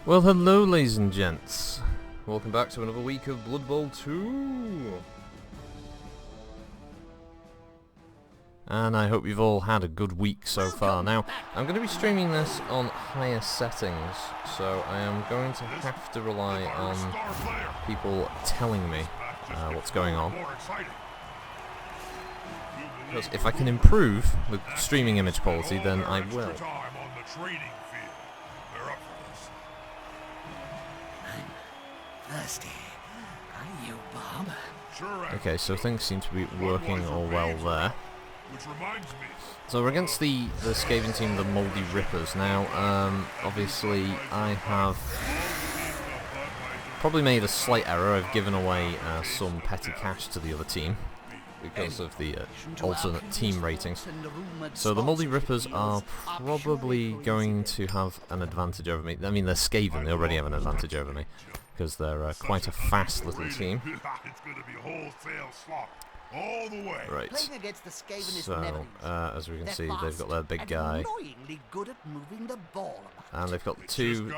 Well, hello ladies and gents. Welcome back to another week of Blood Bowl 2. And I hope you've all had a good week so far. Now, I'm going to be streaming this on higher settings, so I am going to have to rely on people telling me what's going on. Because if I can improve the streaming image quality, then I will. Thirsty. Are you, Bob? Okay, so things seem to be working all well there. So we're against the Skaven team, the Mouldy Rippers. Now, obviously, I have probably made a slight error. I've given away some petty cash to the other team because of the alternate team ratings. So the Mouldy Rippers are probably going to have an advantage over me. I mean, they're Skaven, they already have an advantage over me, because they're quite a fast little team. Right, so as we can see, they've got their big guy, and they've got two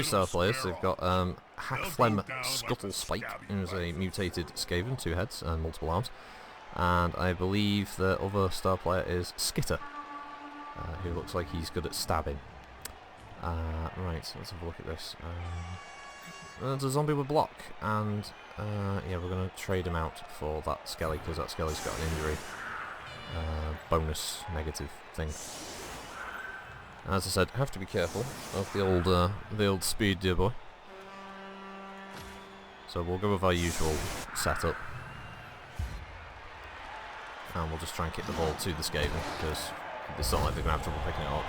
star players. They've got Hackflem Scuttlespike, who's a mutated Skaven, 2 heads and multiple arms, and I believe the other star player is Skitter, who looks like he's good at stabbing. Right, so let's have a look at this. There's a zombie with block, and yeah, we're going to trade him out for that Skelly, because that Skelly's got an injury bonus negative thing. As I said, have to be careful of the old speed, dear boy. So we'll go with our usual setup, and we'll just try and kick the ball to the Skaven, because it's not like they're going to have trouble picking it up.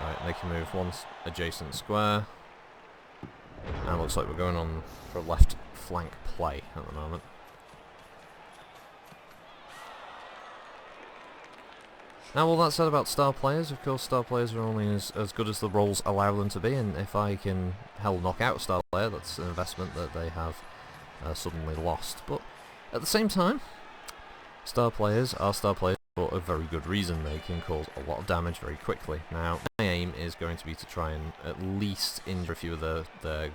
Right, they can move one adjacent square. And looks like we're going on for a left flank play at the moment. Now, all that said about star players, of course star players are only as good as the roles allow them to be, and if I can knock out a star player, that's an investment that they have suddenly lost. But at the same time, star players are star players for a very good reason. They can cause a lot of damage very quickly. Now, my aim is going to be to try and at least injure a few of the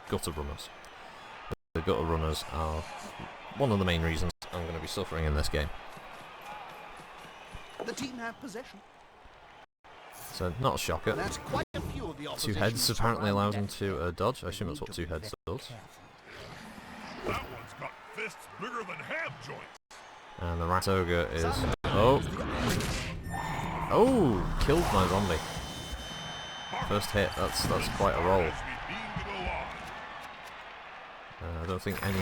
gutter runners. The gutter runners are one of the main reasons I'm going to be suffering in this game. The team have possession. So, not a shocker. That's quite a few of the 2 heads apparently allows them to dodge. I assume that's what 2 heads does. That one's got fists bigger than ham joints. And the Rat Ogre is... Oh! Oh! Killed my zombie. First hit, that's quite a roll. I don't think any...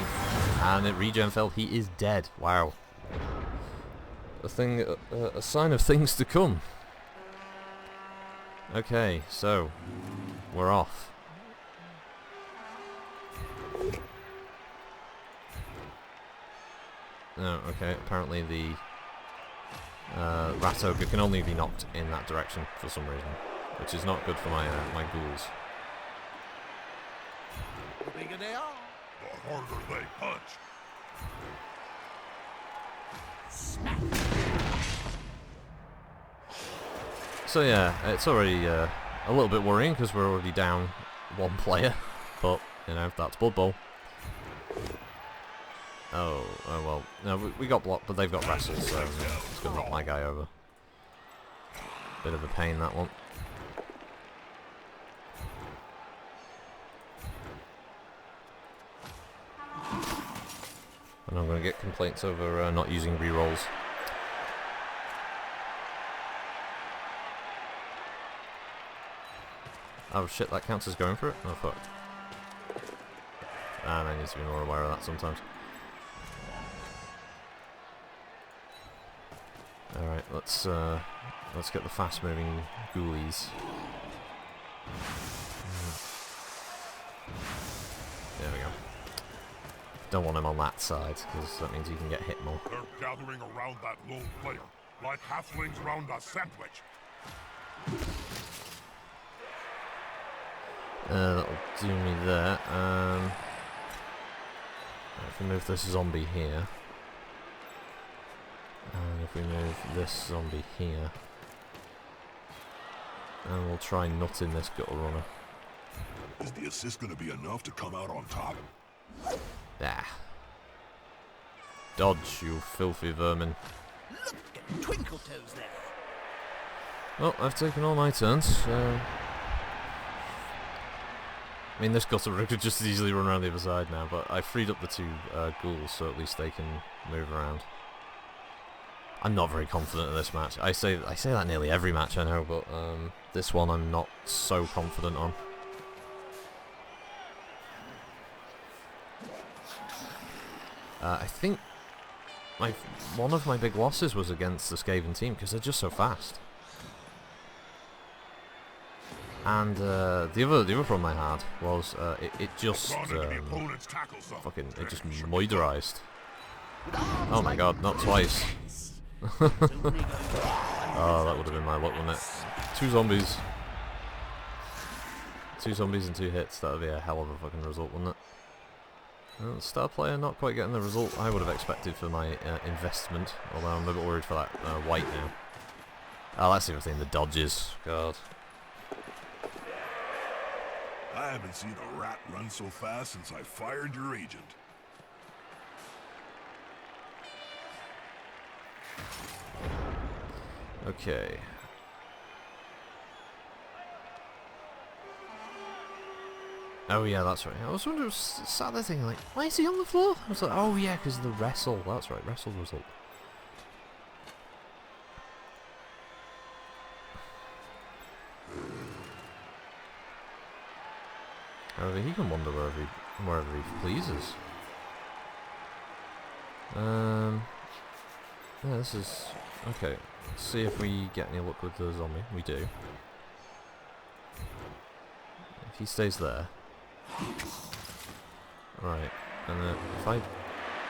And it regen fell, he is dead. Wow. A sign of things to come. Okay, so... We're off. No, okay, apparently the Rat Ogre can only be knocked in that direction for some reason, which is not good for my my ghouls. The bigger they are, The harder they punch. smack. So yeah, it's already a little bit worrying because we're already down 1 player, but you know, that's Blood Bowl. Oh well, no, we got blocked, but they've got wrestles, so it's going to knock my guy over. Bit of a pain, that one. And I'm going to get complaints over not using rerolls. Oh shit, that counts as going for it? Oh fuck. And I need to be more aware of that sometimes. Alright, let's get the fast-moving ghoulies. There we go. Don't want him on that side, because that means he can get hit more. They're gathering around that lone player, like halflings around a sandwich. That'll do me there. If we move this zombie here, and if we move this zombie here, and we'll try nutting this gutter runner. Is the assist gonna be enough to come out on top? Ah. Dodge, you filthy vermin. Look at Twinkle Toes there. Well, I've taken all my turns, so... I mean, this gutter could just as easily run around the other side now, but I freed up the two ghouls, so at least they can move around. I'm not very confident in this match. I say that nearly every match, I know, but this one I'm not so confident on. I think one of my big losses was against the Skaven team, because they're just so fast. And the other problem I had was it just moiderized. Oh my god, not twice. Oh, that would have been my luck, wouldn't it? Two zombies and 2 hits. That would be a hell of a fucking result, wouldn't it? Well, star player not quite getting the result I would have expected for my investment, although I'm a bit worried for that white now. Oh, that's the other thing, the dodges. God. I haven't seen a rat run so fast since I fired your agent. Okay. Oh yeah, that's right. I was wondering, sat there thinking like, why is he on the floor? I was like, oh yeah, because of the wrestle. That's right, wrestle result. However, he can wander wherever he pleases. Yeah, this is okay. Let's see if we get any luck with the zombie. We do. If he stays there. Right, and then if I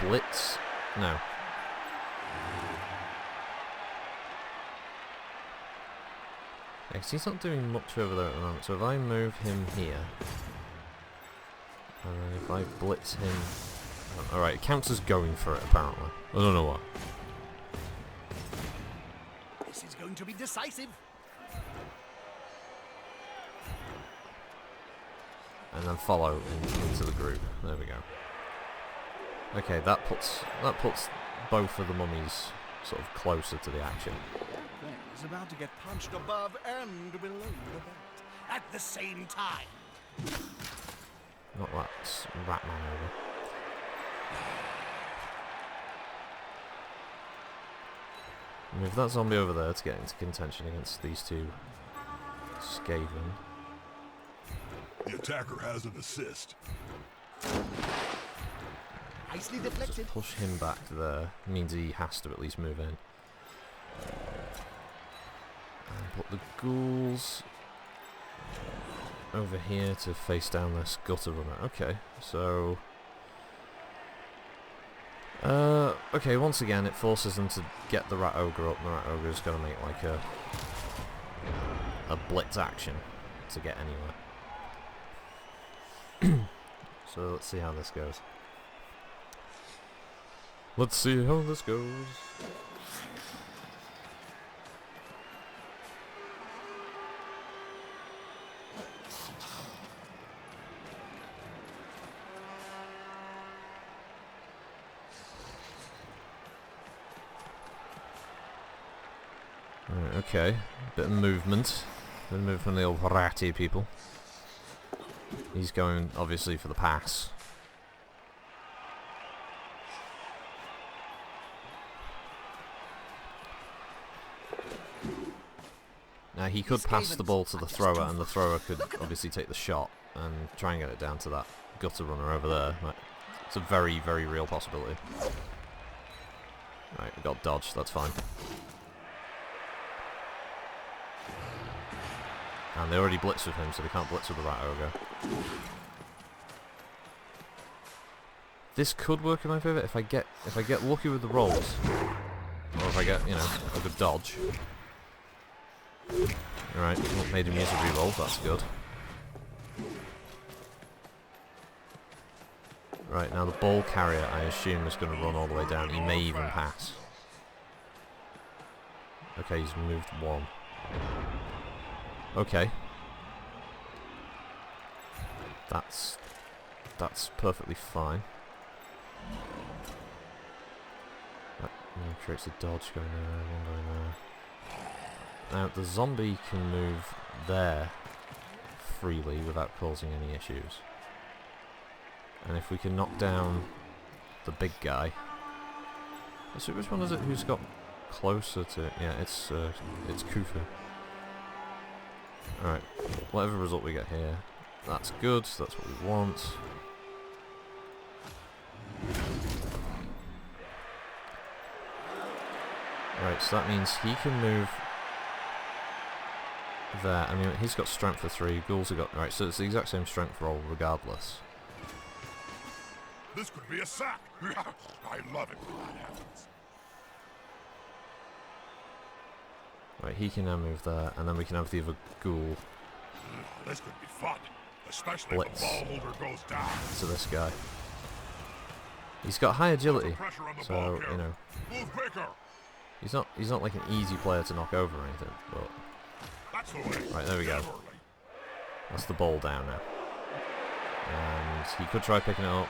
blitz, no. Yeah, 'cause he's not doing much over there at the moment. So if I move him here. And then if I blitz him... Oh, alright, it counts as going for it, apparently. I don't know what. This is going to be decisive. And then follow into the group. There we go. Okay, that puts both of the mummies sort of closer to the action. He's about to get punched above and below the belt at the same time. Not that Ratman over. Move that zombie over there to get into contention against these two Skaven. The attacker has an assist. Nicely deflected. Just push him back there. Means he has to at least move in. And put the ghouls over here to face down this gutter runner. Okay, so... okay, once again it forces them to get the rat ogre up, and the rat ogre is going to make like a blitz action to get anywhere. So let's see how this goes. Let's see how this goes. Right, okay, bit of movement. Bit of movement from the old ratty people. He's going, obviously, for the pass. Now, he could pass the ball to the thrower, and the thrower could obviously take the shot and try and get it down to that gutter runner over there. Right. It's a very, very real possibility. Right, we got dodged, that's fine. And they already blitz with him, so they can't blitz with the rat ogre. This could work in my favour if I get lucky with the rolls, or if I get, you know, a good dodge. Alright, made him use a reroll, that's good. Right, now the ball carrier, I assume, is going to run all the way down. He may even pass. Okay, he's moved one. Okay. That's perfectly fine. That creates a dodge going there, one going there. Now the zombie can move there freely without causing any issues. And if we can knock down the big guy, let's see which one is it who's got closer to it. Yeah, it's Khufu. Alright, whatever result we get here, that's good, that's what we want. Right, so that means he can move there. I mean, he's got strength for 3, ghouls have got... Right, so it's the exact same strength roll regardless. This could be a sack. I love it when that happens. Right, he can now move there, and then we can have the other ghoul This could be fun, especially blitz if the ball holder goes down. to this guy. He's got high agility, Pressure on the so, ball you know, Move quicker. he's not like an easy player to knock over or anything, but... That's the way. Right, there we go. Never late. That's the ball down now. And he could try picking it up.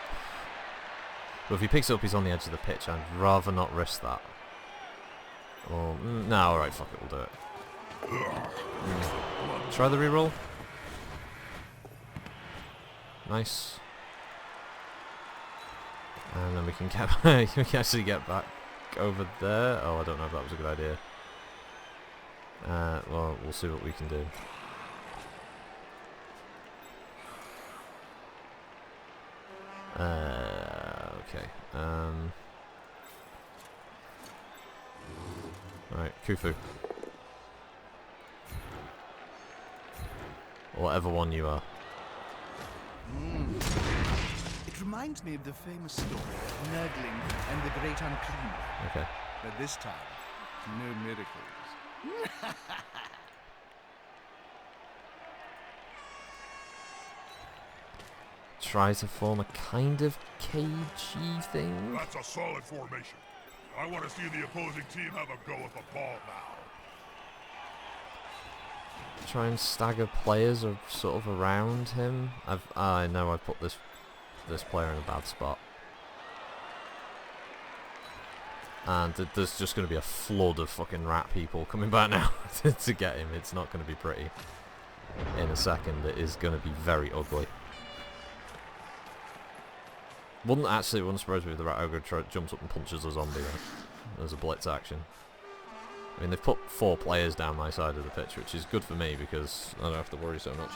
But if he picks it up, he's on the edge of the pitch. I'd rather not risk that. Well, no, alright, fuck it, we'll do it. Try the reroll. Nice. And then we can get we can actually get back over there. Oh, I don't know if that was a good idea. Well, we'll see what we can do. Okay. Right, Khufu. Whatever one you are. It reminds me of the famous story of Nurgling and the Great Unclean. Okay. But this time, no miracles. Try to form a kind of cagey thing. That's a solid formation. I want to see the opposing team have a go at the ball now. Try and stagger players or sort of around him. I know I put this player in a bad spot. And there's just going to be a flood of fucking rat people coming back now to get him. It's not going to be pretty. In a second, it is going to be very ugly. Wouldn't surprise me if the rat ogre jumps up and punches a zombie though. As a blitz action. I mean, they've put 4 players down my side of the pitch, which is good for me because I don't have to worry so much.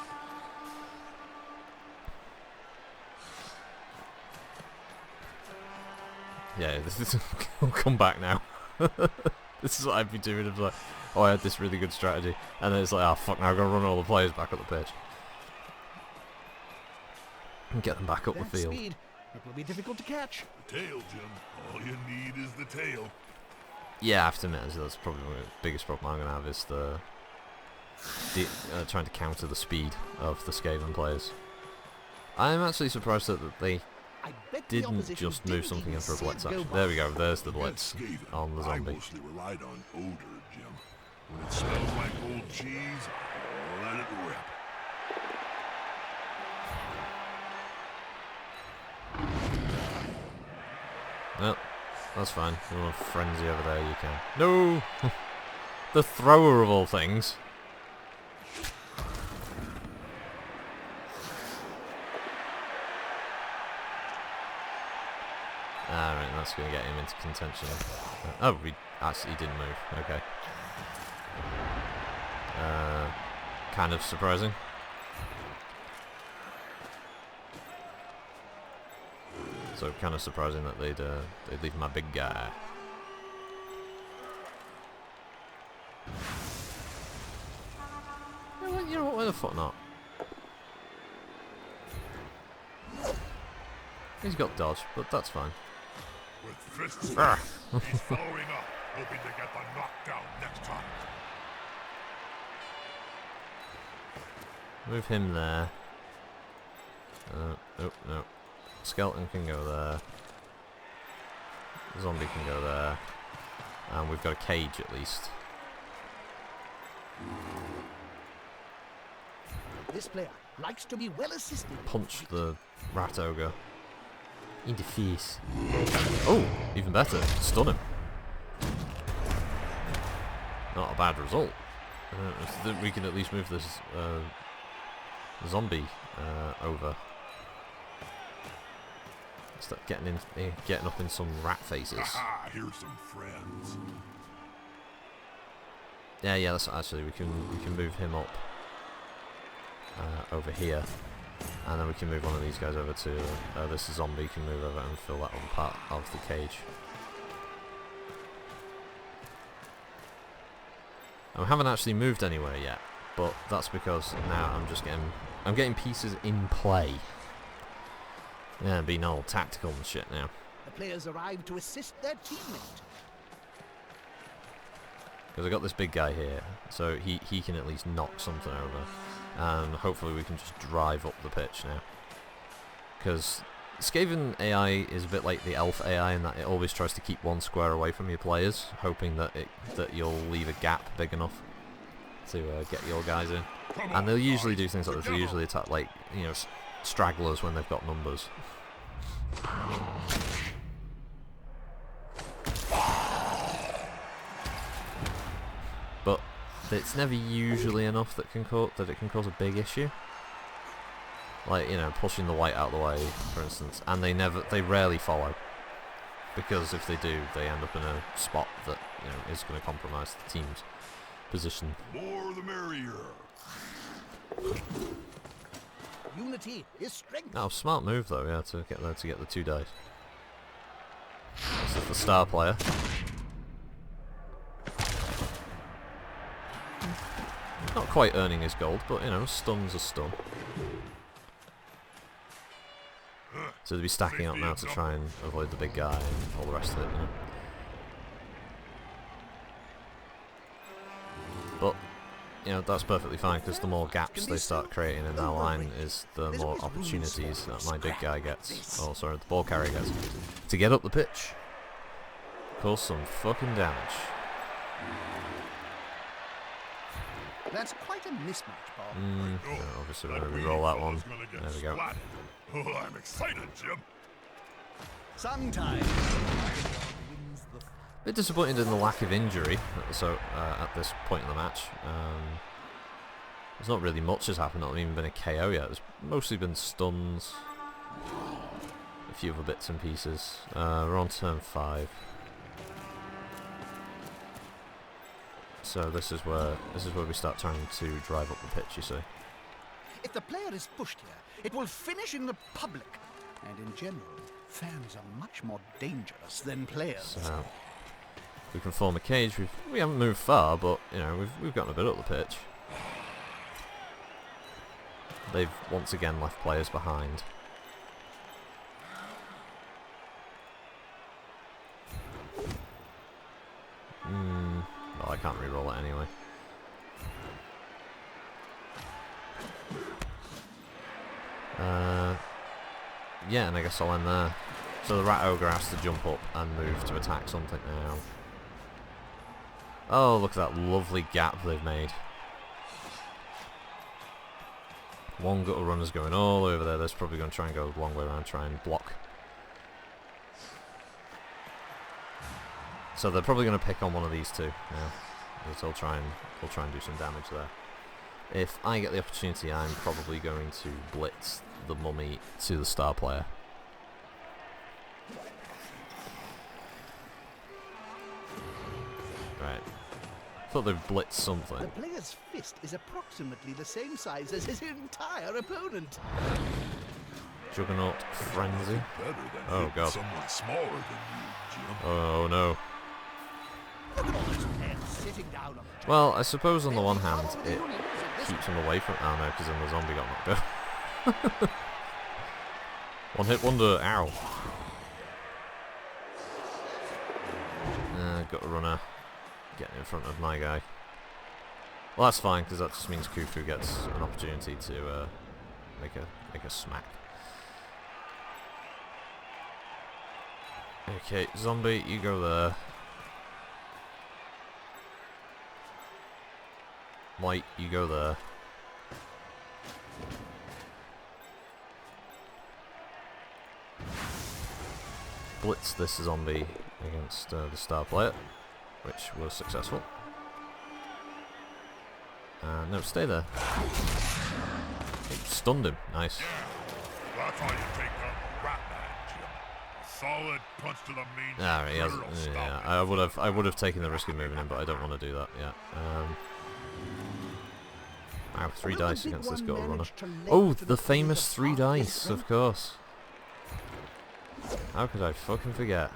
Yeah, this will come back now. This is what I'd be doing. It's like, oh, I had this really good strategy, and then it's like, oh fuck, now I've got to run all the players back up the pitch and get them back up the field. Speed, it will be difficult to catch. The tail, Jim. All you need is the tail. Yeah, I have to admit, that's probably the biggest problem I'm going to have is the trying to counter the speed of the Skaven players. I'm actually surprised that they didn't just move something in for a blitz action. There we go, there's the blitz on the I zombie. mostly relied on odor, Jim. When it smells like old cheese, let it rip. Well, that's fine. If you want a frenzy over there, you can. No! The thrower of all things. Alright, that's going to get him into contention. Oh, he actually didn't move. Okay. Kind of surprising. So kind of surprising that they'd leave my big guy. You know what? Why the fuck not? He's got dodge, but that's fine. With fists, he's following up, hoping to get the knockdown next time. Move him there. Oh, no. Skeleton can go there. Zombie can go there. And we've got a cage at least. This player likes to be well assisted. Punch the rat ogre in the face. Oh, even better, stun him. Not a bad result. I think we can at least move this zombie over. Start getting up in some rat faces. Aha, here's some friends. Yeah, that's actually we can move him up over here, and then we can move one of these guys over to this zombie can move over and fill that other part of the cage. And we haven't actually moved anywhere yet, but that's because now I'm getting pieces in play. Yeah, being all tactical and shit now. The players arrive to assist their teammate. Because I got this big guy here, so he can at least knock something over. And hopefully we can just drive up the pitch now. Because Skaven AI is a bit like the Elf AI in that it always tries to keep one square away from your players, hoping that you'll leave a gap big enough to get your guys in. And they'll usually do things like this. They'll usually attack, like, you know, stragglers when they've got numbers. But it's never usually enough that it can cause a big issue. Like, you know, pushing the white out of the way, for instance, and they rarely follow, because if they do, they end up in a spot that, you know, is going to compromise the team's position. More the merrier. Unity is strength. Oh, smart move though, yeah, to get the 2 dice. This is the star player. Not quite earning his gold, but you know, stun's a stun. So they'll be stacking up now to try and avoid the big guy and all the rest of it, you know. But, you know, that's perfectly fine, because the more gaps they start creating in that line is the more opportunities that my big guy gets, oh sorry, the ball carrier gets, to get up the pitch. Cause some fucking damage. That's quite a mismatch, Bob. Yeah, obviously we're going to re-roll that one. There we go. Oh, I'm excited, Jim. Sometimes Bit disappointed in the lack of injury at this point in the match. There's not really much has happened, not even been a KO yet. There's mostly been stuns, a few other bits and pieces. We're on turn 5. So this is where we start trying to drive up the pitch, you see. if the player is pushed here, it will finish in the public. And in general, fans are much more dangerous than players. So we can form a cage. We haven't moved far, but you know we've gotten a bit up the pitch. They've once again left players behind. Well, I can't re-roll it anyway. Yeah, and I guess I'll end there. So the rat ogre has to jump up and move to attack something now. Oh, look at that lovely gap they've made. One gutter runner's going all over there. That's probably going to try and go a long way around, try and block. So they're probably going to pick on one of these two. Yeah, they'll try and do some damage there. If I get the opportunity, I'm probably going to blitz the mummy to the star player. Right. Thought they'd blitz something. The player's fist is approximately the same size as his entire opponent. Juggernaut Frenzy. Better than Oh hitting god. someone smaller than you, Jim. Oh no. Look at all this men sitting down on the track. Well, I suppose on the one hand, it keeps him away from... Oh no, because then the zombie got knocked out. One hit wonder, ow. Got a runner getting in front of my guy. Well, that's fine, because that just means Khufu gets an opportunity to make a smack. Okay, zombie, you go there. White, you go there. blitz this zombie against the star player, which was successful. No, stay there. It stunned him. Nice. That's how you take down the rat man, Jim. A solid punch to the main. Alright, yeah, I would have taken the risk of moving him, but I don't want to do that yet. Wow, 3 dice against this gutter runner. Oh, the famous 3 dice, of course. How could I fucking forget?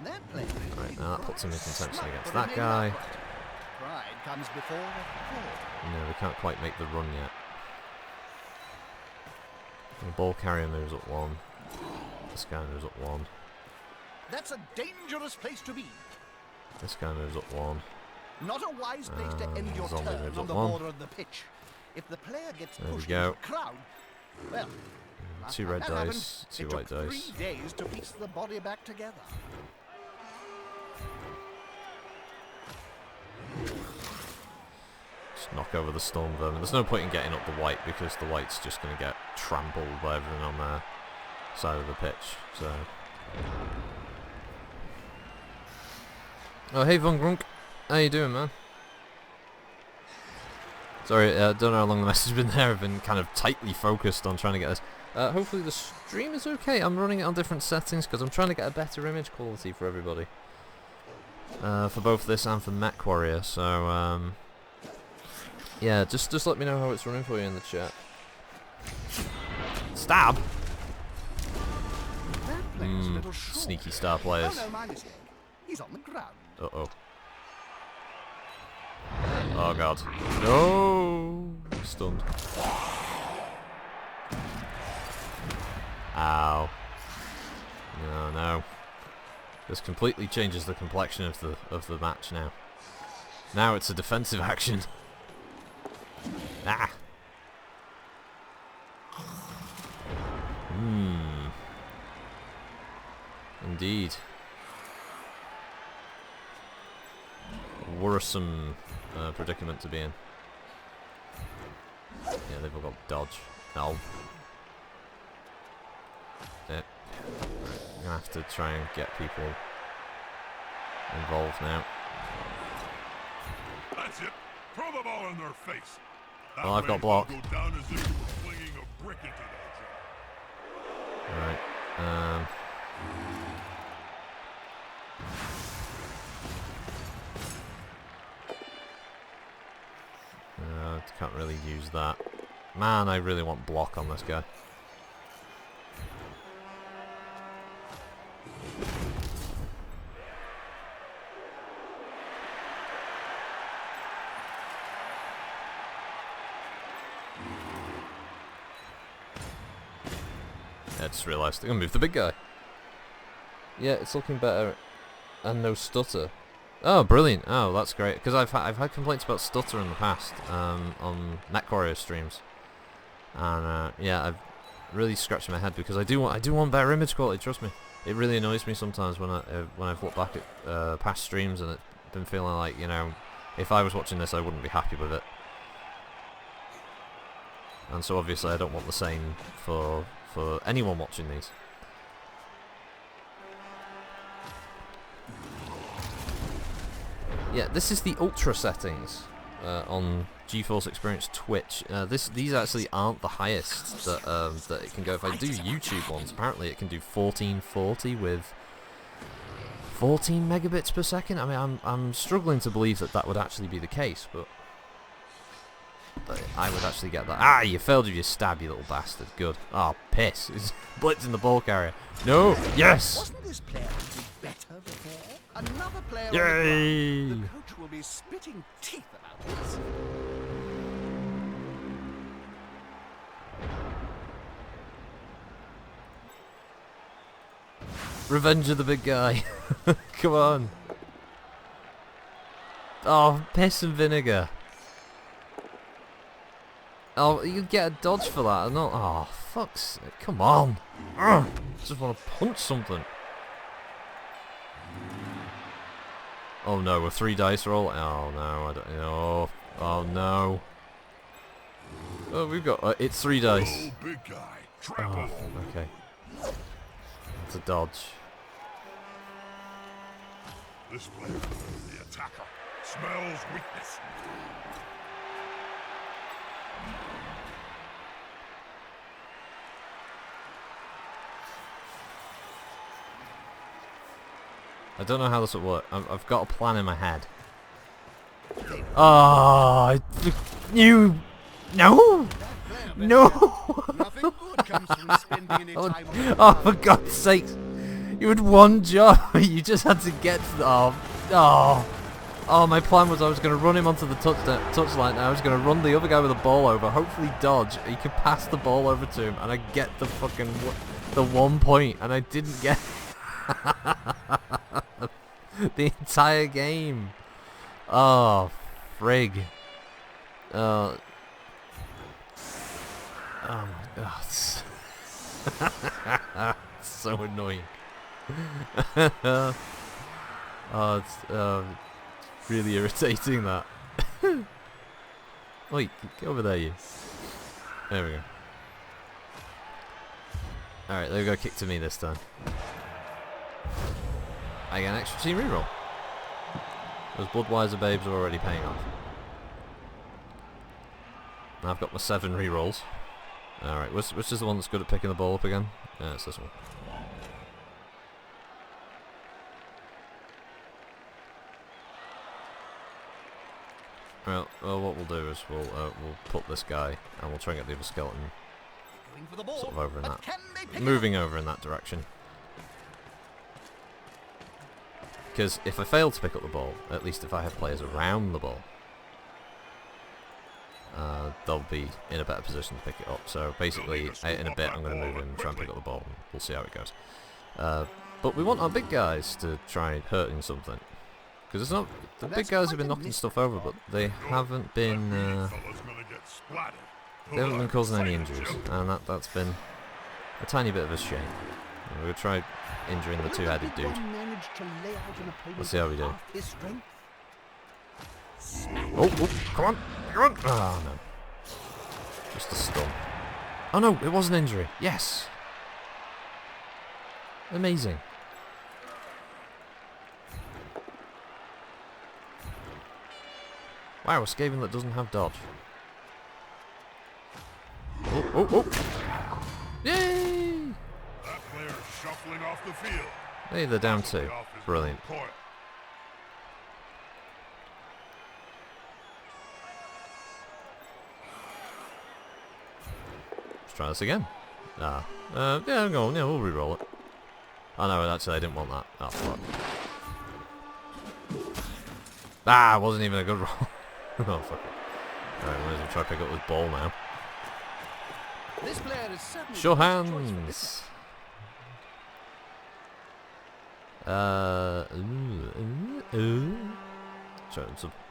Right, now that puts him in contention against that guy. Pride comes before the fall. No, we can't quite make the run yet. The ball carrier moves up 1. This guy moves up 1. That's a dangerous place to be. This guy moves up 1. Not a wise place to end your zombie turn moves on up the 1. border of the pitch. If the player gets There we pushed go. into the crowd, well, last 2 time red that dice, happened, 2 white it took dice. 3 days to piece the body back together. Just knock over the storm vermin. There's no point in getting up the white because the white's just going to get trampled by everything on their side of the pitch. So, oh hey Von Grunk, how you doing, man? Sorry, don't know how long the message has been there. I've been kind of tightly focused on trying to get this. Hopefully the stream is okay. I'm running it on different settings because I'm trying to get a better image quality for everybody. For both this and for Mech Warrior. So, yeah, just let me know how it's running for you in the chat. Stab! That player's a little short. Sneaky star players. Oh no, my mistake. He's on the ground. Uh-oh. Oh god. No! Stunned. Ow. No, no. This completely changes the complexion of the match now. Now it's a defensive action. Ah! Indeed. Worrisome predicament to be in. Yeah, they've all got dodge. No. Yeah. Right. I'm gonna have to try and get people involved now. That's it. Throw the ball in their face. That Well, I've way got block. it'll go down as if you were flinging a brick into that Right. Can't really use that. Man, I really want block on this guy. I just realised I'm gonna move the big guy. Yeah, it's looking better, and no stutter. Oh, brilliant! Oh, that's great. Because I've had complaints about stutter in the past on Mech Warrior streams, and yeah, I've really scratched my head because I do want better image quality. Trust me, it really annoys me sometimes when I've looked back at past streams and it's been feeling like, you know, if I was watching this, I wouldn't be happy with it. And so obviously I don't want the same for anyone watching these. Yeah, this is the ultra settings on GeForce Experience Twitch. These actually aren't the highest that it can go. If I do YouTube ones, apparently it can do 1440 with 14 megabits per second. I mean, I'm struggling to believe that would actually be the case, but I would actually get that. Ah, you failed with your stab, you little bastard. Good. Oh, piss. He's blitzing the ball carrier. No! Yes! Wasn't this player better before? Another player Yay! on the ground. The coach will be spitting teeth about this. Revenge of the big guy. Come on. Oh, piss and vinegar. Oh, you get a dodge for that. Not. Oh, fuck's sake. Come on. Ugh, just want to punch something. Oh no, a 3 dice roll. Oh no, I don't know. Oh no. Oh, we've got. It's 3 dice. Oh, big guy. Trample. Oh, okay. It's a dodge. This player, the attacker, smells weakness. I don't know how this will work. I've got a plan in my head. Oh, you... No! No! Nothing good comes from spending any time on Oh, for God's sake! You had one job. You just had to get to the... Oh, my plan was I was going to run him onto the touchline, and I was going to run the other guy with the ball over, hopefully dodge. He could pass the ball over to him, and I get the fucking... the 1 point, and I didn't get... the entire game. Oh, frig. Oh my god. It's so annoying. Oh, it's really irritating that. Wait, get over there, you. There we go. Alright, there we go, kick to me this time. I get an extra team reroll. Those Budweiser babes are already paying off. Now I've got my 7 rerolls. Alright, which is the one that's good at picking the ball up again? Yeah, it's this one. Well, what we'll do is we'll put this guy and we'll try and get the other skeleton sort of over in that, moving over in that direction. Because if I fail to pick up the ball, at least if I have players around the ball, they'll be in a better position to pick it up. So basically, in a bit, I'm going to move in and try and pick up the ball, and we'll see how it goes. But we want our big guys to try hurting something. Because it's not... The big guys have been knocking stuff over, but they haven't been... they haven't been causing any injuries, and that's been a tiny bit of a shame. We're going to try injuring the two-headed dude. Let's see how we do. Oh, come on! Come on! Oh, no. Just a stun. Oh, no, it was an injury. Yes! Amazing. Wow, a Skaven that doesn't have dodge. Oh! Yay! That player shuffling off the field. Hey, they're down 2. Brilliant. Let's try this again. Yeah, go on. Yeah, we'll re-roll it. Oh no, actually I didn't want that. Oh, fuck. Ah, it wasn't even a good roll. Oh, fuck it. Alright, might as well try to pick up this ball now. This player is certainly Show hands!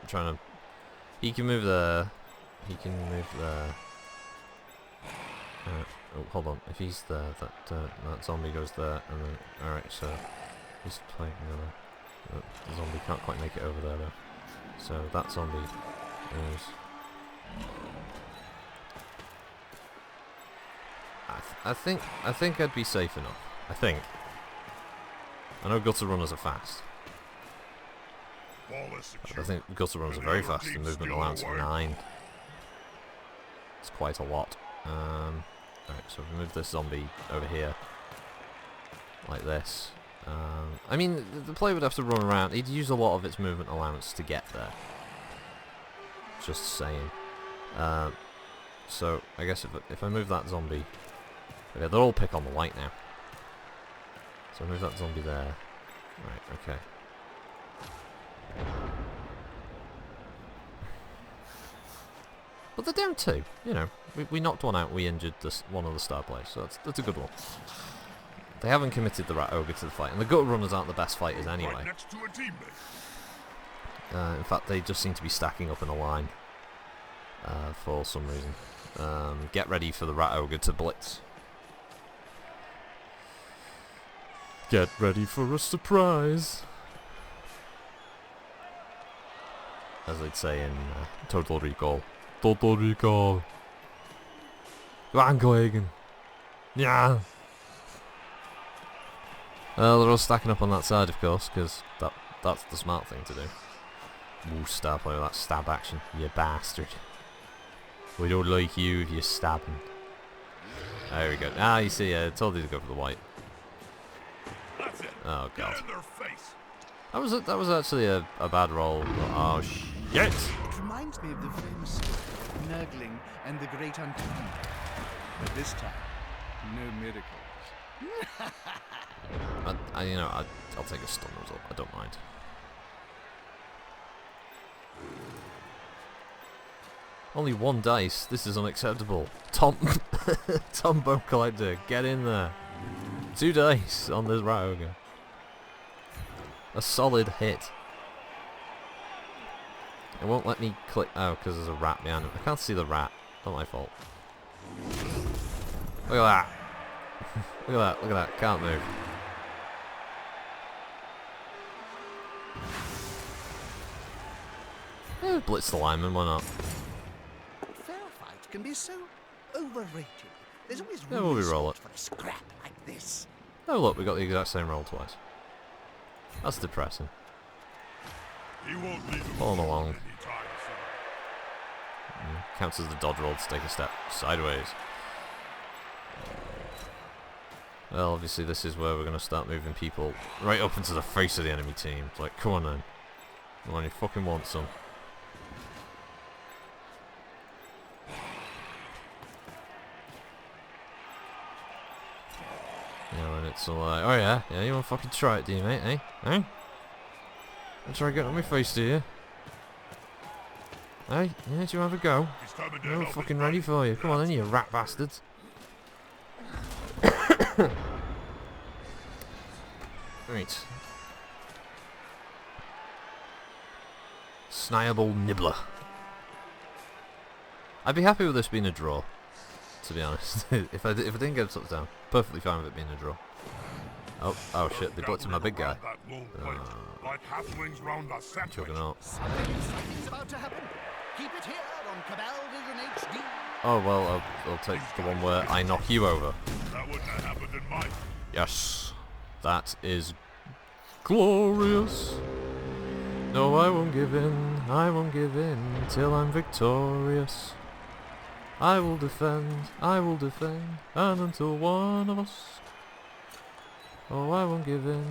Trying to... He can move there. He can move there. Oh, hold on. If he's there, that zombie goes there, and then... Alright, so... He's playing the zombie can't quite make it over there, though. So that zombie is... I think I'd be safe enough. I think. I know gutter runners are fast. I think gutter runners are very fast. The movement allowance of 9. It's quite a lot. Alright, so if we move this zombie over here, like this. I mean, the player would have to run around. He'd use a lot of its movement allowance to get there. Just saying. So I guess if I move that zombie, okay, they'll all pick on the white now. So move that zombie there. Right, okay. But they're down 2, you know. We knocked one out, we injured one of the star players, so that's a good one. They haven't committed the Rat Ogre to the fight, and the Gutter Runners aren't the best fighters anyway. Right next to a teammate. In fact, they just seem to be stacking up in a line for some reason. Get ready for the Rat Ogre to blitz. Get ready for a surprise! As they'd say in Total Recall. Total Recall! Go on, Kohagen! Yeah! They're all stacking up on that side, of course, because that's the smart thing to do. Ooh, star player, that stab action, you bastard. We don't like you if you're stabbing. There we go. Ah, you see, I told you to go for the white. That's it. Oh god. Get in their face. That was actually a bad roll. Oh shit! It reminds me of the famous Nurgling and the Great Unknown. But this time, no miracles. I'll take a stun result. I don't mind. Only one dice. This is unacceptable. Tom Bone Collector, get in there. 2 dice on this rat ogre. A solid hit. It won't let me click. Oh, because there's a rat behind him. I can't see the rat. Not my fault. Look at that. Look at that. Look at that. Can't move. Blitz the lineman. Why not? Fair fight can be so overrated. There's always Yeah, we'll room re-roll it. for a scrap like this. Oh look, we got the exact same roll twice. That's depressing. He won't leave him Following along. anytime soon. Counts as the dodge roll to take a step sideways. Well, obviously this is where we're going to start moving people right up into the face of the enemy team. It's like, come on then. Come on, you fucking want some. Yeah, and it's all like, oh yeah, you want to fucking try it, do you, mate, eh? Eh? You try getting on my face, do you? Hey, yeah, do you have a go? He's coming down. I'm fucking ready for you. Come on then, you rat bastards. Right. Sniable Nibbler. I'd be happy with this being a draw, to be honest. if I didn't get a touchdown, perfectly fine with it being a draw. Oh shit, they blitzed my big guy. Like halflings round the sandwich. Choking out. Something exciting's about to happen. Keep it here on Cabal Vision HD. Oh well, I'll take the one where I knock you over. That wouldn't have happened in mine. Yes, that is glorious. No, I won't give in. I won't give in till I'm victorious. I will defend, and until one of us. Oh, I won't give in,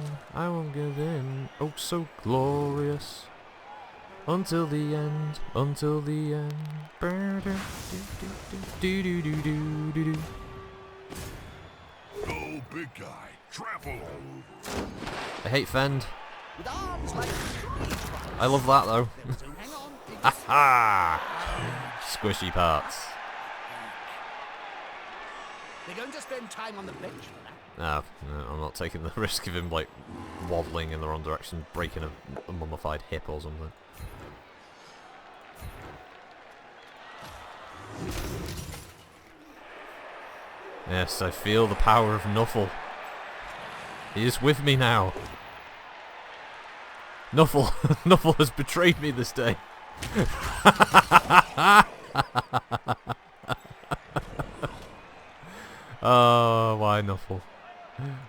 oh so glorious. Until the end, until the end. Go, big guy. Trample all over. I hate fend. With arms like I love that though. hang on. Ha! Squishy parts. They're going to spend time on the bench for that. No, I'm not taking the risk of him like waddling in the wrong direction, breaking a mummified hip or something. Yes, I feel the power of Nuffle. He is with me now. Nuffle, Nuffle has betrayed me this day. Oh, why Nuffle?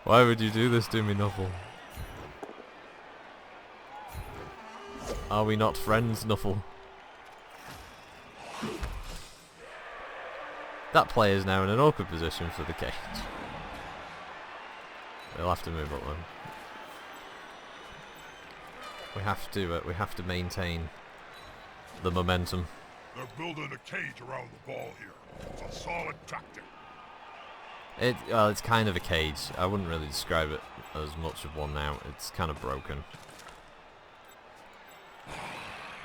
Why would you do this to me, Nuffle? Are we not friends, Nuffle? That player is now in an awkward position for the cage. They'll have to move up then. We have to maintain the momentum. They're building a cage around the ball here. It's a solid tactic. It's kind of a cage. I wouldn't really describe it as much of one now. It's kind of broken.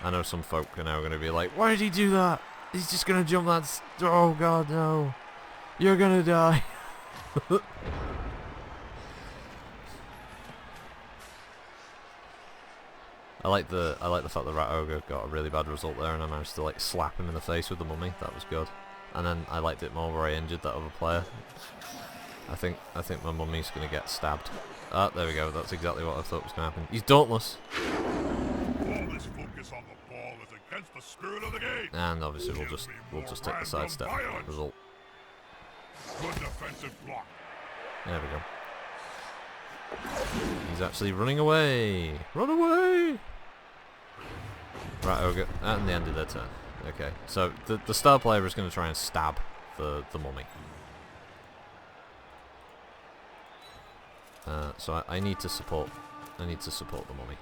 I know some folk are now going to be like, why did he do that? He's just going to jump that... Oh god, no. You're going to die. I like the fact that Rat Ogre got a really bad result there and I managed to like slap him in the face with the mummy. That was good. And then I liked it more where I injured that other player. I think my mummy's going to get stabbed. Ah, there we go. That's exactly what I thought was going to happen. He's dauntless. All this focus on the ball is against the spirit of the game. And obviously we'll just take the sidestep result. Good defensive block. There we go. He's actually running away. Run away! Right, okay. And the end of their turn. Okay, so the star player is going to try and stab the mummy. So I need to support. I need to support the mummy.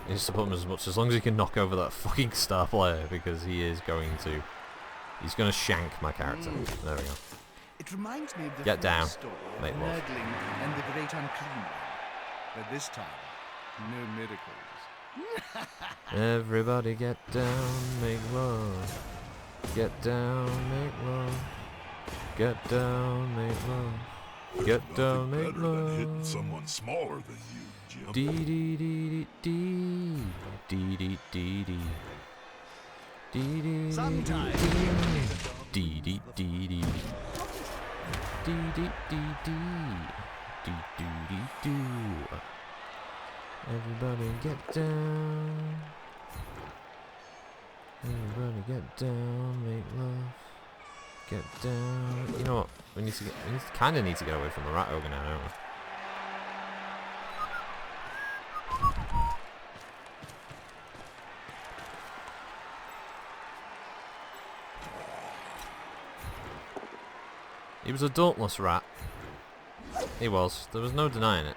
I need to support him as long as he can knock over that fucking star player, because he is going to. He's going to shank my character. There we go. It reminds me of the Get down, story of mate, love. Nurgling and the Great Unclean One. But this time, no miracles. Everybody get down, make love. Get down, make love. Get down, make love. Get down, make Better than hitting love. someone smaller than you, Jim. Dee dee dee dee dee dee dee dee. Dee dee Sometimes, dee dee dee dee. Dee dee dee dee. Dee doo dee doo. Everybody get down. Everybody get down, make love. Get down. You know what? We kind of need to get away from the rat ogre now, don't we? He was a dauntless rat. He was. There was no denying it.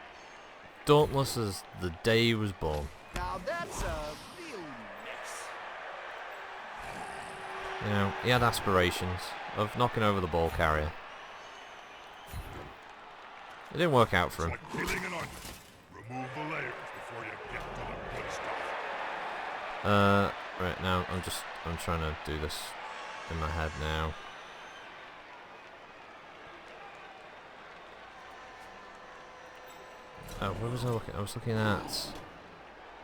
Dauntless as the day he was born. now that's a real mess. You know, he had aspirations of knocking over the ball carrier. It didn't work out for him. It's like peeling an onion. Remove the layers before you get to the good stuff. Right now I'm trying to do this in my head now. Oh, where was I looking? I was looking at...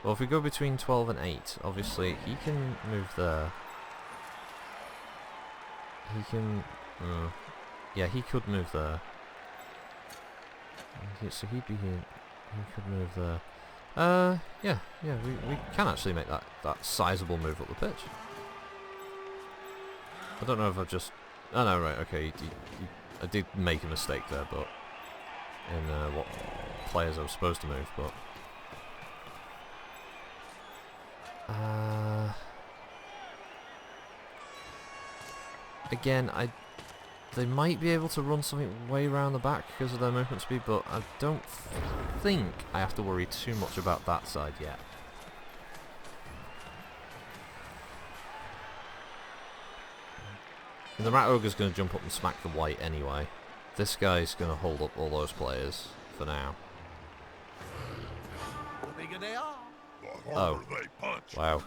Well, if we go between 12 and 8, obviously he can move there. He can... yeah, he could move there. So he'd be here. He could move there. Yeah, we can actually make that sizable move up the pitch. I don't know if I've just... Oh no, right, okay, I did make a mistake there, but... In what players I was supposed to move, but... Again, they might be able to run something way around the back because of their movement speed, but I don't think I have to worry too much about that side yet. And the Rat Ogre's going to jump up and smack the white anyway. This guy's going to hold up all those players for now. The bigger they are. The harder they punch. Wow.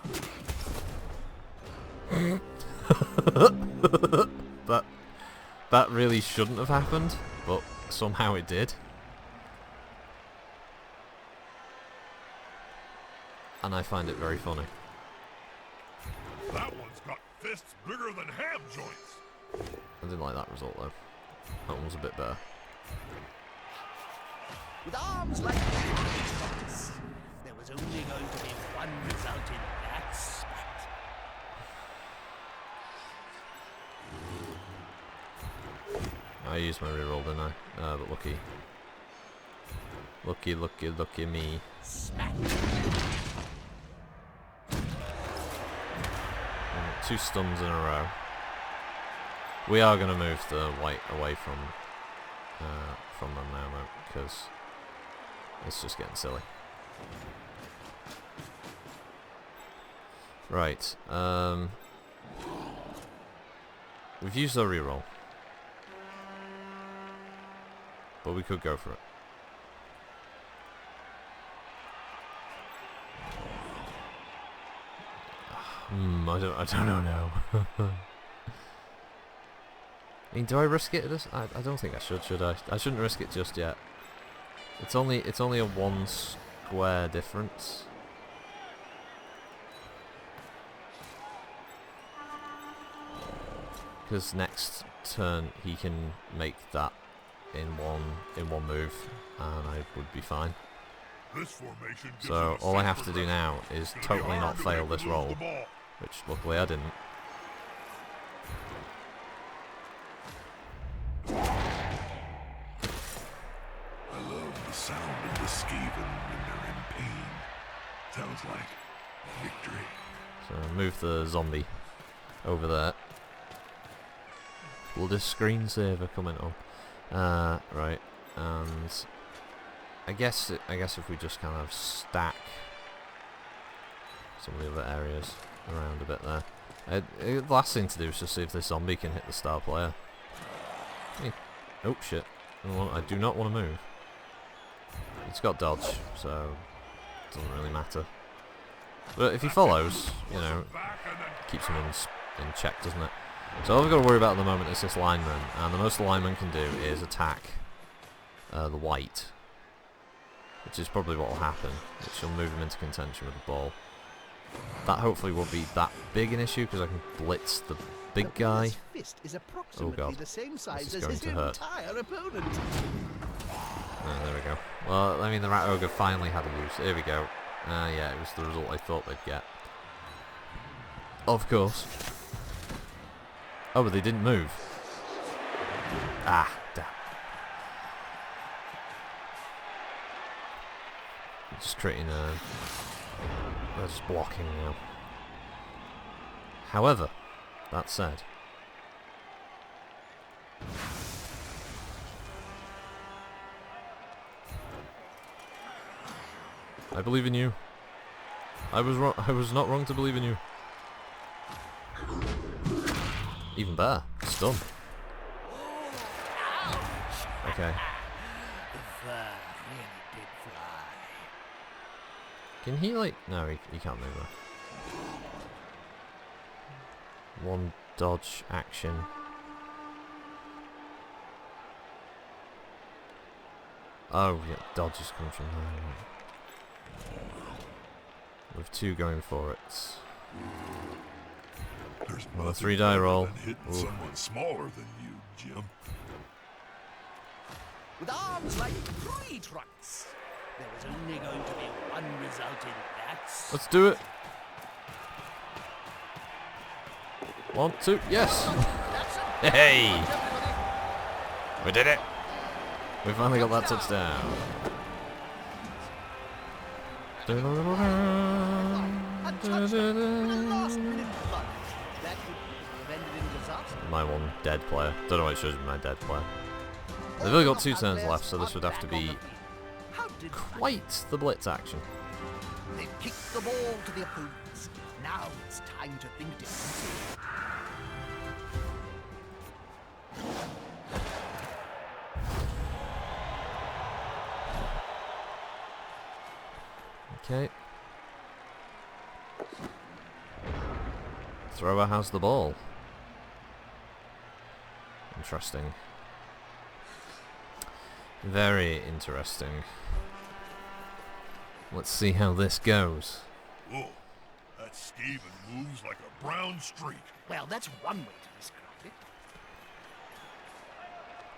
That really shouldn't have happened, but somehow it did. And I find it very funny. That one's got fists bigger than ham joints. I didn't like that result though. That one was a bit better. With arms like rockets, there was only going to be one result in that spat. I used my reroll, didn't I? But lucky. Lucky me. Smack. 2 stuns in a row. We are going to move the white away from them now, because it's just getting silly. Right. We've used our reroll. But we could go for it. I don't know now. I mean, do I risk it? I don't think I should I? I shouldn't risk it just yet. It's only a 1 square difference. Because next turn he can make that in one move, and I would be fine. This formation gives So you a all I safe have to do progression. now is It's gonna be totally not hard to fail make this him lose roll, the ball. which luckily I didn't. even when they're in pain. Sounds like victory. So move the zombie over there. Bloody screensaver coming on. Right, and I guess if we just kind of stack some of the other areas around a bit there. The last thing to do is just see if this zombie can hit the star player. Oh shit! I do not want to move. It's got dodge, so it doesn't really matter. But if he follows, you know, keeps him in check, doesn't it? So all I've got to worry about at the moment is this lineman, and the most the lineman can do is attack the white, which is probably what will happen, which will move him into contention with the ball. That hopefully won't be that big an issue because I can blitz the big guy. Oh god, this is going to hurt. Oh, there we go. Well, I mean the rat ogre finally had a use. Here we go. Yeah, it was the result I thought they'd get. Of course. Oh, but they didn't move. Ah, damn. Just creating a... They're just blocking now. However, that said... I believe in you. I was wrong. I was not wrong to believe in you. Even better. Stun. Okay. Can he like... No, he can't move that. One dodge action. Oh, yeah, dodge is coming from there. With two going for it. There's Well, a 3-die roll. Hitting someone smaller than you, Jim. With arms like tree trunks, there was only going to be one result in that. Let's do it. 1, 2, yes! Hey! We did it! We finally got that touchdown. My one dead player. Don't know why it shows me my dead player. They've only got 2 turns left, so this would have to be quite the blitz action. They've kicked the ball to the opponents. Now it's time to think differently. Okay. Thrower has the ball. Interesting. Very interesting. Let's see how this goes. Whoa, that Steven moves like a brown streak. Well, that's one way to describe it.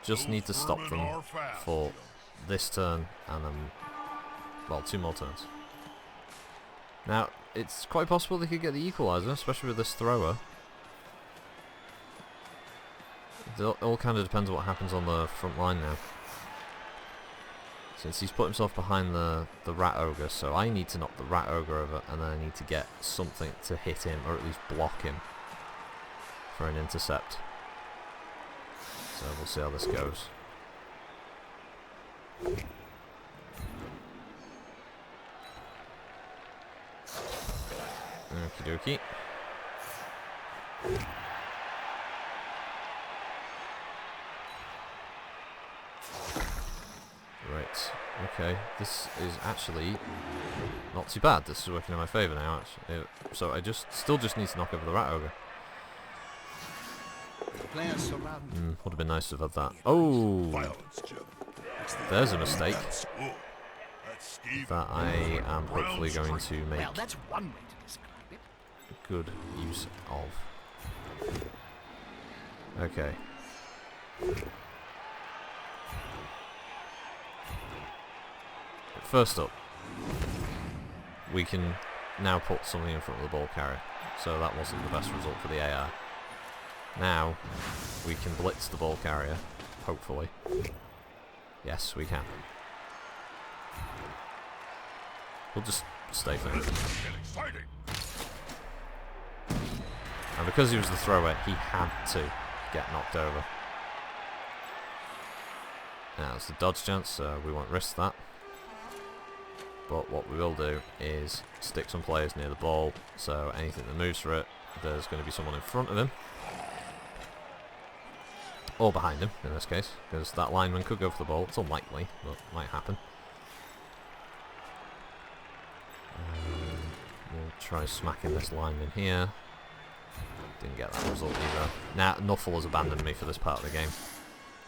Just need to stop them for this turn and then, well, 2 more turns. Now, it's quite possible they could get the equaliser, especially with this thrower. It all kind of depends on what happens on the front line now. Since he's put himself behind the rat ogre, so I need to knock the rat ogre over, and then I need to get something to hit him, or at least block him for an intercept. So we'll see how this goes. Okie dokie. Right, okay, this is actually not too bad. This is working in my favour now, actually. So I still just need to knock over the rat ogre. Would have been nice to have had that. Oh! There's a mistake that I am hopefully going to make Well, that's one way to describe it. good use of. Okay. First up, we can now put something in front of the ball carrier. So that wasn't the best result for the AI. Now, we can blitz the ball carrier, hopefully. Yes, we can. We'll just stay for him. This is getting exciting. And because he was the thrower, he had to get knocked over. Now it's the dodge chance, so we won't risk that. But what we will do is stick some players near the ball, so anything that moves for it, there's going to be someone in front of him. Or behind him, in this case, because that lineman could go for the ball. It's unlikely, but it might happen. We'll try smacking this lineman here. Didn't get that result either. Now, Nuffle has abandoned me for this part of the game.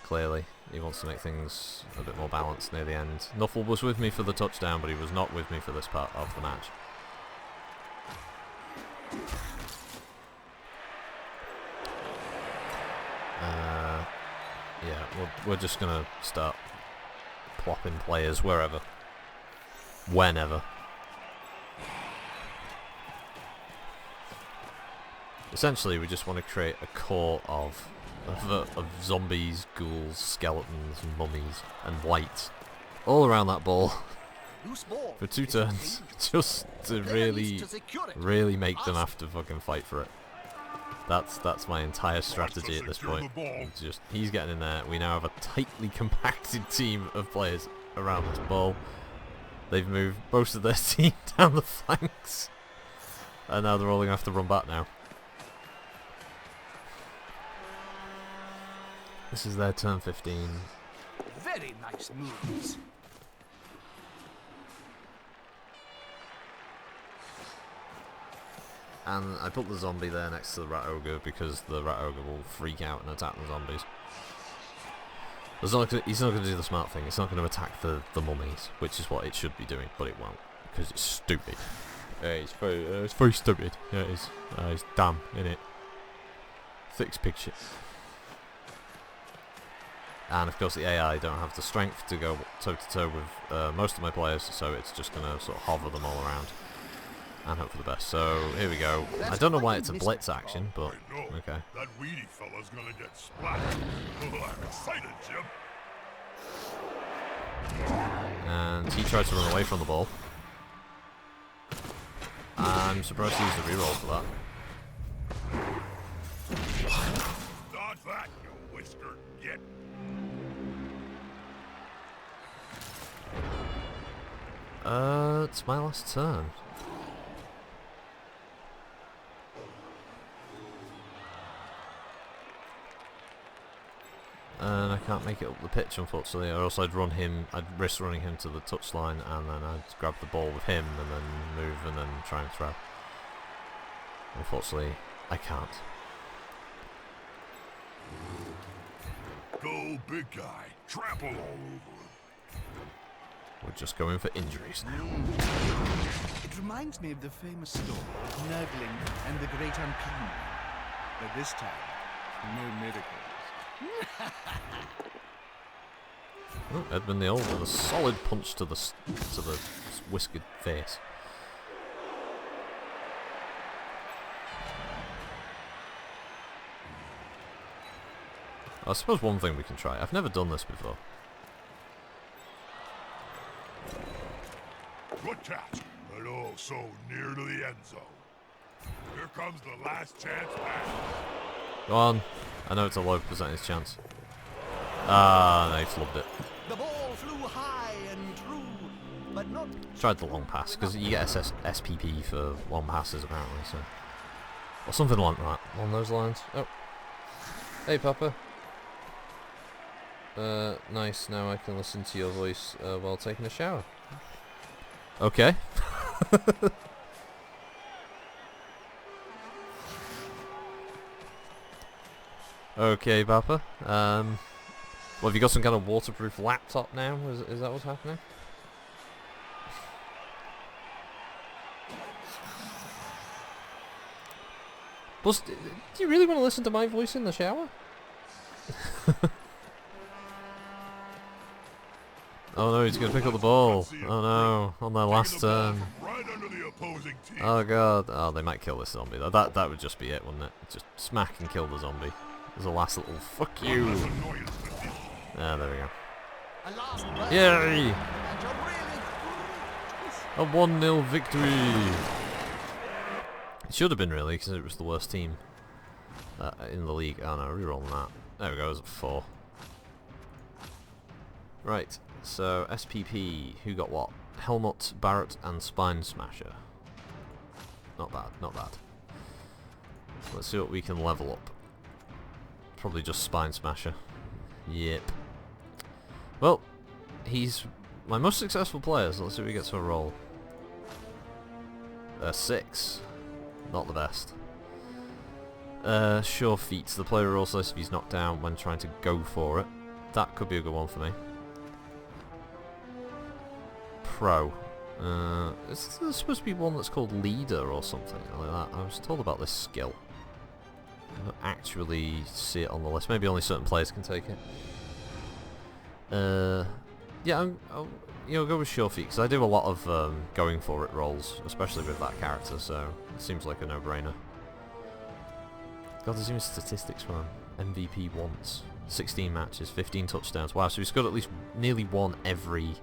Clearly, he wants to make things a bit more balanced near the end. Nuffle was with me for the touchdown, but he was not with me for this part of the match. Yeah, we're just gonna start plopping players wherever, whenever. Essentially, we just want to create a core of zombies, ghouls, skeletons, mummies, and whites all around that ball Loose ball. for 2 turns, just to Player needs really, to secure it. really make them have to fucking fight for it. That's my entire strategy at this point. Just he's getting in there. We now have a tightly compacted team of players around this ball. They've moved most of their team down the flanks, and now they're all going to have to run back now. This is their turn 15. Very nice moves. And I put the zombie there next to the rat ogre because the rat ogre will freak out and attack the zombies. He's not going to do the smart thing. It's not going to attack the mummies, which is what it should be doing, but it won't because it's stupid. It's very stupid. Yeah, it is. It's dumb, innit? Fix picture. And of course the AI don't have the strength to go toe to toe with most of my players, so it's just going to sort of hover them all around and hope for the best. So here we go. I don't know why it's a blitz action, but okay. That weedy fella's gonna get splattered. Oh, I'm excited, Jim. And he tried to run away from the ball. I'm surprised he used the reroll for that. Not that, you whiskered git. It's my last turn. And I can't make it up the pitch, unfortunately, or else I'd risk running him to the touchline, and then I'd grab the ball with him, and then move, and then try and throw. Unfortunately, I can't. Go, big guy. Trample all over him. We're just going for injuries now. It reminds me of the famous story of Nurgling and the Great Unclean. But this time, no miracles. Oh, Edmund the Old with a solid punch to the whiskered face. I suppose one thing we can try. I've never done this before. Good catch, but oh so near to the end zone. Here comes the last chance pass. Go on. I know it's a low percentage chance. Ah, no, he flubbed it. The ball flew high and true, but not. Tried the long pass, because you get SPP for long passes apparently, so. Or something like that, along those lines. Oh. Hey, Papa. Nice, now I can listen to your voice while taking a shower. Okay. Okay, Papa. Well, have you got some kind of waterproof laptop now? Is that what's happening? Plus, do you really want to listen to my voice in the shower? Oh no, he's going to pick up the ball. Oh no, on their last turn. Right under the opposing team. Oh god. Oh, they might kill this zombie though. That would just be it, wouldn't it? Just smack and kill the zombie. There's a last little fuck you. Ah, there we go. A last run. Yay! And you're really good. A 1-0 victory! It should have been really, because it was the worst team in the league. Oh no, rerolling that. There we go, it was at 4. Right, so SPP, who got what? Helmut, Barrett and Spine Smasher. Not bad, not bad. Let's see what we can level up. Probably just Spine Smasher. Yep. Well, he's my most successful player, so let's see if we get to a roll. 6. Not the best. Sure feet. The player rolls less if he's knocked down when trying to go for it. That could be a good one for me. Pro. Is there supposed to be one that's called Leader or something like that? I was told about this skill. I don't actually see it on the list. Maybe only certain players can take it. Yeah, I'll go with sure feet, because I do a lot of going for it rolls, especially with that character, so it seems like a no-brainer. God, there's even statistics for him. MVP once. 16 matches, 15 touchdowns. Wow, so he's got at least nearly one every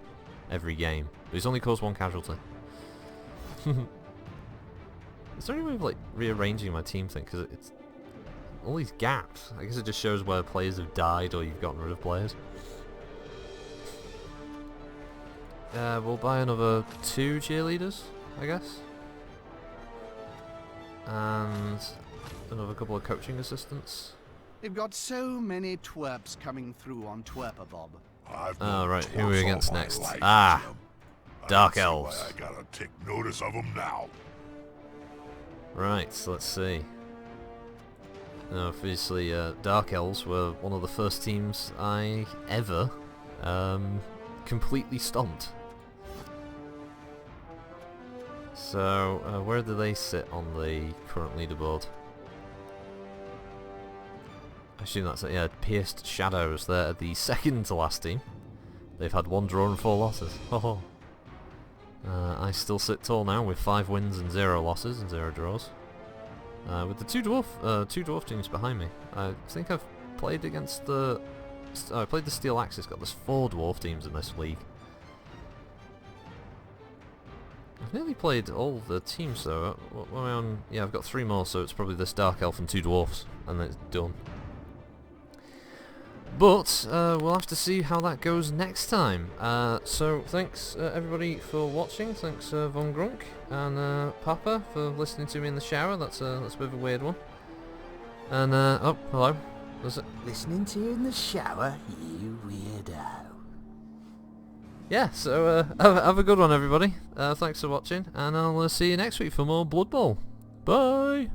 game. But he's only caused 1 casualty. Is there any way of like rearranging my team thing? Because it's all these gaps. I guess it just shows where players have died or you've gotten rid of players. We'll buy another 2 cheerleaders, I guess. And another couple of coaching assistants. They've got so many twerps coming through on Twerper Bob. Oh, right, who are we against next? Ah! Dark Elves. I gotta take notice of them now. Right, so let's see. Now, obviously, Dark Elves were one of the first teams I ever completely stomped. So, where do they sit on the current leaderboard? I assume that's it, yeah, Pierced Shadows. They're the second to last team. They've had 1 draw and 4 losses. Oh. I still sit tall now with 5 wins and 0 losses and 0 draws. With the two dwarf teams behind me. I think I've played against the... I played the Steel Axis. Got there's 4 dwarf teams in this league. I've nearly played all the teams though. What am I on? Yeah, I've got 3 more, so it's probably this Dark Elf and 2 dwarfs, and then it's done. But we'll have to see how that goes next time. So thanks everybody for watching. Thanks Von Grunk and Papa for listening to me in the shower. That's a bit of a weird one. And oh, hello. Was it? Listening to you in the shower, you weirdo. Yeah. So have a good one, everybody. Thanks for watching, and I'll see you next week for more Blood Bowl. Bye.